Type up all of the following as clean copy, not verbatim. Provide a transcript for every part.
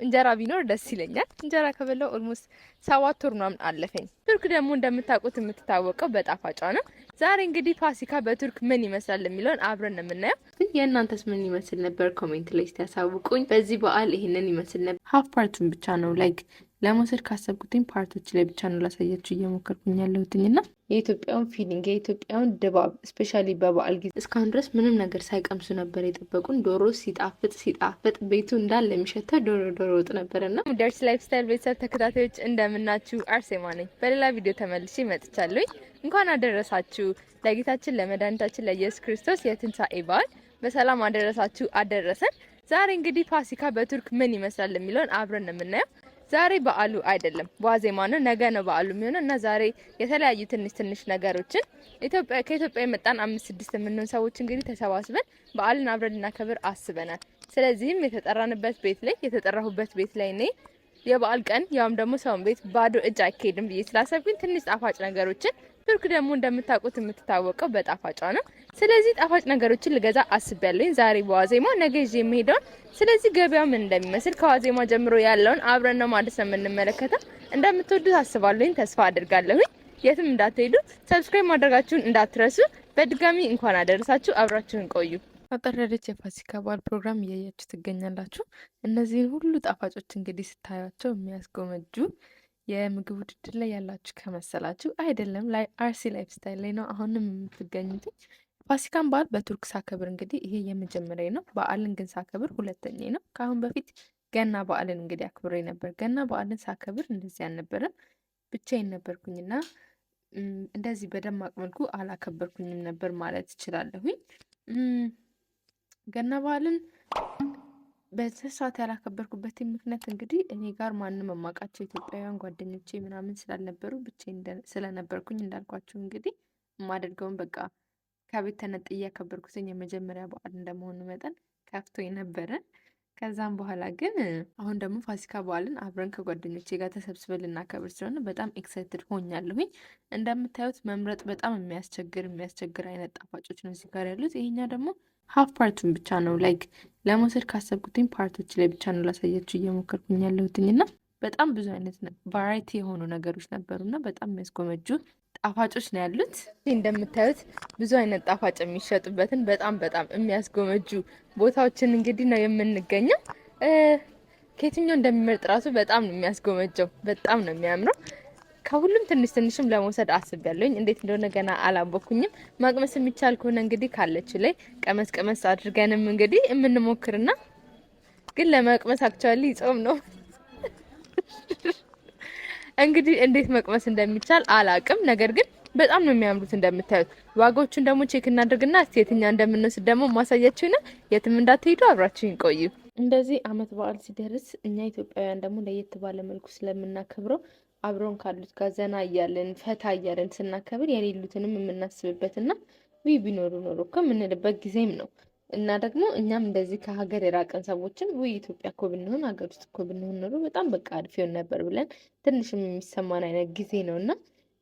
እንጀራ ቢኖር ደስ ይለኛል። እንጀራ ከበላው ኦልሞስት 7 ወር ምናምን አለፈኝ። ቱርክ ደግሞ እንደምታውቁት የምትታወቀው በጣፋጯ ነው። ዛሬ እንግዲህ ፋሲካ በቱርክ ምን ይመስላል የሚለውን አብረን የምናየው። የእናንተስ ምን ይመስል ነበር? ኮሜንት ላይ እስቲ ያሳውቁኝ። በዚህ በዓል ይሄንን ይመስል ነበር። ሀፍ ፓርቱን ብቻ ነው ላይክ ለመውሰድ ካሰብኩትኝ ፓርቶች ላይ ብቻ ነው ላሳያችሁ እየሞከርኩኝ ያለሁትኝና የኢትዮጵያውን ፊሊንግ የኢትዮጵያውን ድባብ ስፔሻሊ በበዓል ጊዜ እስካሁን ድረስ ምንም ነገር ሳይቀምሱ ነበር የጠበቁን። ዶሮ ሲጣፍጥ ቤቱ እንዳለ የሚሸተው ዶሮ ወጥ ነበርና ደርስ ላይፍ ስታይል ቤተሰብ ተከታታዮች እንደምናችሁ፣ አርሴማ ነኝ። በሌላ ቪዲዮ ተመልሼ መጥቻለሁ። እንኳን አደረሳችሁ ለጌታችን ለመድኃኒታችን ለኢየሱስ ክርስቶስ የትንሣኤ በዓል በሰላም አደረሳችሁ አደረሰን። ዛሬ እንግዲህ ፋሲካ በቱርክ ምን ይመስላል የሚለውን አብረን የምናየው። ዛሬ በዓሉ አይደለም ዋዜማ ነው፣ ነገ ነው በዓሉ የሚሆነው እና ዛሬ የተለያዩ ትንሽ ነገሮችን ከኢትዮጵያ የመጣን 5-6 የምንሆን ሰዎች እንግዲህ ተሰባስበን በዓልን አብረን ልናከብር አስበናል። ስለዚህም የተጠራሁበት ቤት ላይ ነኝ። የበዓል ቀን ያውም ደግሞ ሰውን ቤት ባዶ እጅ አይካሄድም ብዬ ስላሰብኩኝ ትንሽ ጣፋጭ ነገሮችን ቱርክ ደግሞ እንደምታውቁት የምትታወቀው በጣፋጯ ነው። ስለዚህ ጣፋጭ ነገሮችን ልገዛ አስቤያለሁኝ ዛሬ በዋዜማ ነገ ይዤ የምሄደውን። ስለዚህ ገበያው ምን እንደሚመስል ከዋዜማ ጀምሮ ያለውን አብረን ነው ማለት ነው የምንመለከተው። እንደምትወዱት አስባለሁኝ፣ ተስፋ አድርጋለሁኝ። የትም እንዳትሄዱ፣ ሰብስክራይብ ማድረጋችሁን እንዳትረሱ። በድጋሚ እንኳን አደረሳችሁ፣ አብራችሁን ቆዩ። አጠረደች የፋሲካ በዓል ፕሮግራም እያያችሁ ትገኛላችሁ። እነዚህን ሁሉ ጣፋጮች እንግዲህ ስታያቸው የሚያስጎመጁ የምግብ ውድድር ላይ ያላችሁ ከመሰላችሁ አይደለም፣ ላይ አርሲ ላይፍ ስታይል ላይ ነው አሁንም የምትገኙት። ፋሲካን በዓል በቱርክ ሳከብር እንግዲህ ይሄ የመጀመሪያ ነው። በዓልን ግን ሳከብር ሁለተኛ ነው። ከአሁን በፊት ገና በዓልን እንግዲህ አክብሬ ነበር። ገና በዓልን ሳከብር እንደዚህ አልነበረም፣ ብቻዬን ነበርኩኝና እንደዚህ በደማቅ መልኩ አላከበርኩኝም ነበር ማለት እችላለሁኝ። ገና በዓልን በተሳት ያላከበርኩበት ምክንያት እንግዲህ እኔ ጋር ማንም የማውቃቸው ኢትዮጵያውያን ጓደኞቼ ምናምን ስላልነበሩ ብቻዬን ስለነበርኩኝ እንዳልኳችሁ እንግዲህ የማደርገውን በቃ ከቤት ተነጥዬ ያከበርኩትን የመጀመሪያ በዓል እንደመሆኑ መጠን ከፍቶኝ ነበረ። ከዛም በኋላ ግን አሁን ደግሞ ፋሲካ በዓልን አብረን ከጓደኞቼ ጋር ተሰብስበን ልናከብር ስለሆነ በጣም ኤክሳይትድ ሆኛለሁኝ። እንደምታዩት መምረጥ በጣም የሚያስቸግር አይነት ጣፋጮች ነው እዚህ ጋር ያሉት። ይሄኛው ደግሞ ሀፍ ፓርቱን ብቻ ነው ላይክ ለመውሰድ ካሰብኩትኝ ፓርቶች ላይ ብቻ ነው ላሳያችሁ እየሞከርኩኝ ያለሁትኝ እና በጣም ብዙ አይነት ቫራይቲ የሆኑ ነገሮች ነበሩና በጣም የሚያስጎመጁ ጣፋጮች ነው ያሉት። እንደምታዩት ብዙ አይነት ጣፋጭ የሚሸጡበትን በጣም የሚያስጎመጁ ቦታዎችን እንግዲህ ነው የምንገኘው። ከየትኛው እንደሚመርጥ ራሱ በጣም ነው የሚያስጎመጀው፣ በጣም ነው የሚያምረው። ከሁሉም ትንሽም ለመውሰድ አስቤያለሁኝ። እንዴት እንደሆነ ገና አላወኩኝም። መቅመስ የሚቻል ከሆነ እንግዲህ ካለችው ላይ ቀመስ አድርገንም እንግዲህ የምንሞክርና ግን ለመቅመስ አክቹአሊ ጾም ነው እንግዲህ እንዴት መቅመስ እንደሚቻል አላቅም። ነገር ግን በጣም ነው የሚያምሩት እንደምታዩት። ዋጋዎቹን ደግሞ ቼክ እናድርግና እስቲ የትኛው እንደምንወስድ ደግሞ ማሳያችሁ ነው። የትም እንዳትሄዱ፣ አብራችሁን ቆዩ። እንደዚህ አመት በዓል ሲደርስ እኛ ኢትዮጵያውያን ደግሞ ለየት ባለ መልኩ ስለምናከብረው አብረውን ካሉት ጋር ዘና እያለን ፈታ እያለን ስናከብር የሌሉትንም የምናስብበትና ቢኖሩ ኖሮ እኮ የምንልበት ጊዜም ነው እና ደግሞ እኛም እንደዚህ ከሀገር የራቀን ሰዎችን ኢትዮጵያ እኮ ብንሆን ሀገር ውስጥ እኮ ብንሆን ኖሮ በጣም በቃ አሪፍ ይሆን ነበር ብለን ትንሽም የሚሰማን አይነት ጊዜ ነው እና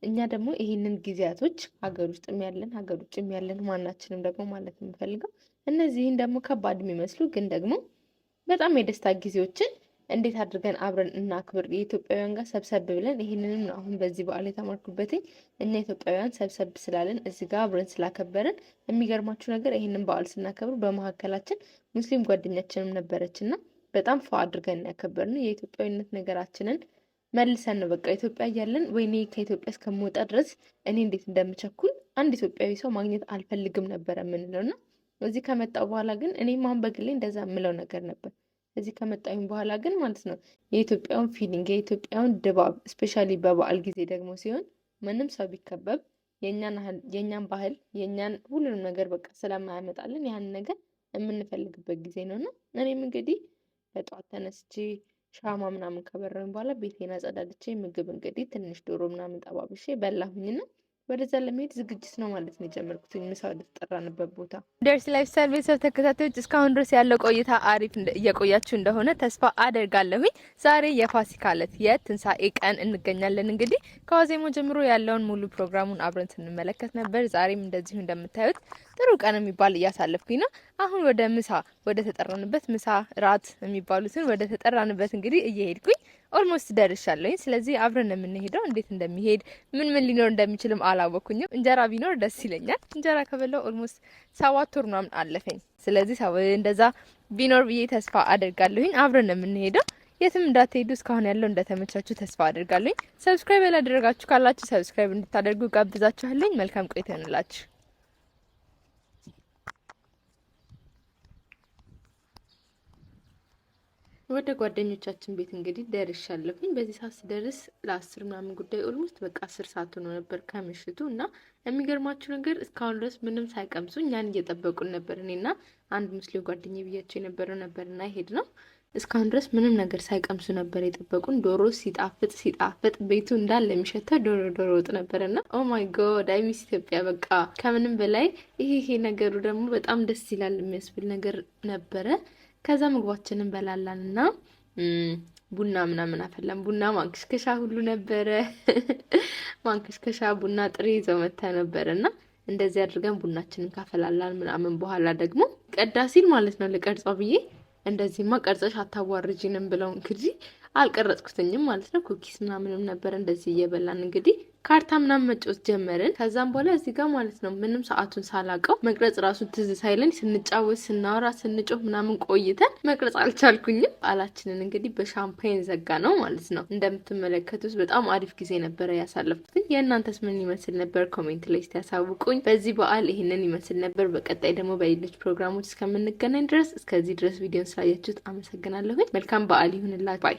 እኛ ደግሞ ይህንን ጊዜያቶች ሀገር ውስጥም ያለን ሀገር ውጭም ያለን ማናችንም ደግሞ ማለት የምፈልገው እነዚህን ደግሞ ከባድ የሚመስሉ ግን ደግሞ በጣም የደስታ ጊዜዎችን እንዴት አድርገን አብረን እናክብር የኢትዮጵያውያን ጋር ሰብሰብ ብለን። ይህንንም ነው አሁን በዚህ በዓል የተማርኩበትኝ። እኛ ኢትዮጵያውያን ሰብሰብ ስላለን እዚህ ጋር አብረን ስላከበረን። የሚገርማችሁ ነገር ይህንን በዓል ስናከብር በመካከላችን ሙስሊም ጓደኛችንም ነበረችና በጣም ፏ አድርገን ያከበርን። የኢትዮጵያዊነት ነገራችንን መልሰን ነው በቃ ኢትዮጵያ እያለን ወይኔ ከኢትዮጵያ እስከምወጣ ድረስ እኔ እንዴት እንደምቸኩል አንድ ኢትዮጵያዊ ሰው ማግኘት አልፈልግም ነበር የምንለውና እዚህ ከመጣው በኋላ ግን እኔም አሁን በግሌ እንደዛ የምለው ነገር ነበር። እዚህ ከመጣሁኝ በኋላ ግን ማለት ነው የኢትዮጵያውን ፊሊንግ የኢትዮጵያውን ድባብ ስፔሻሊ በበዓል ጊዜ ደግሞ ሲሆን ምንም ሰው ቢከበብ የኛን ባህል የኛን ሁሉንም ነገር በቃ ስለማያመጣልን ያን ነገር የምንፈልግበት ጊዜ ነውና እኔም እንግዲህ በጠዋት ተነስቼ ሻማ ምናምን ከበረን በኋላ ቤቴን አጸዳድቼ ምግብ እንግዲህ ትንሽ ዶሮ ምናምን ጠባብሼ በላሁኝና ወደዛ ለመሄድ ዝግጅት ነው ማለት ነው የጀመርኩት። ምሳ ወደ ተጠራንበት ቦታ ደርስ ላይፍ ስታይል ቤተሰብ ተከታታዮች እስካሁን ድረስ ያለው ቆይታ አሪፍ እየቆያችሁ እንደሆነ ተስፋ አደርጋለሁኝ። ዛሬ የፋሲካ ዕለት የትንሣኤ ቀን እንገኛለን። እንግዲህ ከዋዜማው ጀምሮ ያለውን ሙሉ ፕሮግራሙን አብረን ስንመለከት ነበር። ዛሬም እንደዚሁ እንደምታዩት ጥሩ ቀን የሚባል እያሳለፍኩኝ ነው። አሁን ወደ ምሳ ወደ ተጠራንበት ምሳ ራት የሚባሉትን ወደ ተጠራንበት እንግዲህ እየሄድኩኝ ኦልሞስት ደርሻለሁኝ። ስለዚህ አብረን ነው የምንሄደው። እንዴት እንደሚሄድ ምን ሊኖር እንደሚችልም አላወኩኝም። እንጀራ ቢኖር ደስ ይለኛል። እንጀራ ከበላው ኦልሞስት 7 ወር ምናምን አለፈኝ። ስለዚህ እንደዛ ቢኖር ብዬ ተስፋ አደርጋለሁኝ። አብረን ነው የምንሄደው። የትም እንዳትሄዱ። እስካሁን ያለው እንደተመቻችሁ ተስፋ አደርጋለሁኝ። ሰብስክራይብ ያላደረጋችሁ ካላችሁ ሰብስክራይብ እንድታደርጉ ጋብዛችኋለሁ። መልካም ቆይታ ይሁንላችሁ። ወደ ጓደኞቻችን ቤት እንግዲህ ደርሻለሁኝ። በዚህ ሰዓት ስደርስ ለ10 ምናምን ጉዳይ ኦልሞስት በቃ 10 ሰዓት ሆኖ ነበር ከምሽቱ እና የሚገርማችሁ ነገር እስካሁን ድረስ ምንም ሳይቀምሱ እኛን እየጠበቁን ነበር። እኔና አንድ ሙስሊም ጓደኛዬ ብያቸው የነበረው ነበርና ሄድ ነው። እስካሁን ድረስ ምንም ነገር ሳይቀምሱ ነበር የጠበቁን። ዶሮ ሲጣፍጥ ቤቱ እንዳለ የሚሸተው ዶሮ ወጥ ነበርና ኦ ማይ ጎድ አይ ሚስ ኢትዮጵያ። በቃ ከምንም በላይ ይሄ ነገሩ ደግሞ በጣም ደስ ይላል የሚያስብል ነገር ነበረ። ከዛ ምግባችንን በላላንና ቡና ምናምን አፈላን። ቡና ማንከሽከሻ ሁሉ ነበረ። ማንከሽከሻ ቡና ጥሬ ይዘው መታ ነበርና እንደዚህ አድርገን ቡናችንን ካፈላላን ምናምን በኋላ ደግሞ ቀዳ ሲል ማለት ነው ለቀርጻው ብዬ እንደዚህማ ቀርጸሽ አታዋርጂንም ብለው እንግዲህ አልቀረጽኩትኝም ማለት ነው። ኩኪስ ምናምንም ነበር። እንደዚህ እየበላን እንግዲህ ካርታ ምናምን መጫወት ጀመርን። ከዛም በኋላ እዚህ ጋር ማለት ነው ምንም ሰዓቱን ሳላቀው መቅረጽ ራሱ ትዝ ሳይለኝ ስንጫወት ስናወራ ስንጮህ ምናምን ቆይተን መቅረጽ አልቻልኩኝም። በዓላችንን እንግዲህ በሻምፓይን ዘጋ ነው ማለት ነው። እንደምትመለከቱት በጣም አሪፍ ጊዜ ነበረ ያሳለፍኩት። የእናንተስ ምን ይመስል ነበር? ኮሜንት ላይ ያሳውቁኝ። በዚህ በዓል ይሄንን ይመስል ነበር። በቀጣይ ደግሞ በሌሎች ፕሮግራሞች እስከምንገናኝ ድረስ እስከዚህ ድረስ ቪዲዮን ስላያችሁት አመሰግናለሁ። መልካም በዓል ይሁንላችሁ። ባይ